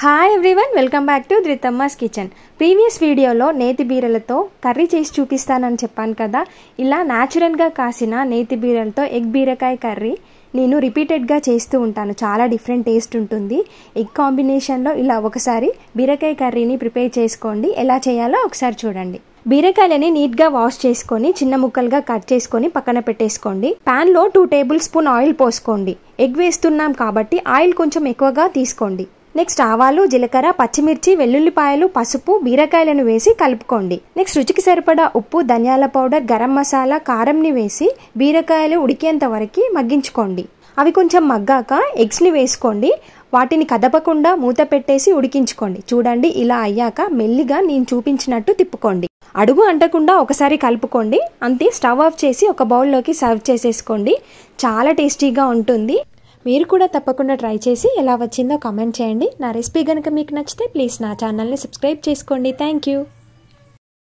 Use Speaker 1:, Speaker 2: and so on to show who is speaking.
Speaker 1: Hi everyone, welcome back to ధృతమ్మాస్ kitchen. Previous వీడియోలో నేతి బీరలతో కర్రీ చేసి చూపిస్తానని చెప్పాను కదా. ఇలా న్యాచురల్గా కాసిన నేతి బీరలతో ఎగ్ బీరకాయ కర్రీ నేను రిపీటెడ్గా చేస్తూ ఉంటాను. చాలా డిఫరెంట్ టేస్ట్ ఉంటుంది. ఎగ్ కాంబినేషన్లో ఇలా ఒకసారి బీరకాయ కర్రీని ప్రిపేర్ చేసుకోండి. ఎలా చేయాలో ఒకసారి చూడండి. బీరకాయలని నీట్గా వాష్ చేసుకొని చిన్న ముక్కలుగా కట్ చేసుకొని పక్కన పెట్టేసుకోండి. ప్యాన్లో 2 టేబుల్ స్పూన్ ఆయిల్ పోసుకోండి. ఎగ్ వేస్తున్నాం కాబట్టి ఆయిల్ కొంచెం ఎక్కువగా తీసుకోండి. నెక్స్ట్ ఆవాలు, జీలకర్ర, పచ్చిమిర్చి, వెల్లుల్లిపాయలు, పసుపు, బీరకాయలను వేసి కలుపుకోండి. నెక్స్ట్ రుచికి సరిపడా ఉప్పు, ధనియాల పౌడర్, గరం మసాలా, కారంని వేసి బీరకాయలు ఉడికేంత వరకు మగ్గించుకోండి. అవి కొంచెం మగ్గాక ఎగ్స్ని వేసుకోండి. వాటిని కదపకుండా మూత పెట్టేసి ఉడికించుకోండి. చూడండి, ఇలా అయ్యాక మెల్లిగా నేను చూపించినట్టు తిప్పుకోండి. అడుగు అంటకుండా ఒకసారి కలుపుకోండి. అంతే, స్టవ్ ఆఫ్ చేసి ఒక బౌల్లోకి సర్వ్ చేసేసుకోండి. చాలా టేస్టీగా ఉంటుంది. మీరు కూడా తప్పకుండా ట్రై చేసి ఎలా వచ్చిందో కామెంట్ చేయండి. నా రెసిపీ కనుక మీకు నచ్చితే ప్లీజ్ నా ఛానల్ని సబ్స్క్రైబ్ చేసుకోండి. Thank you.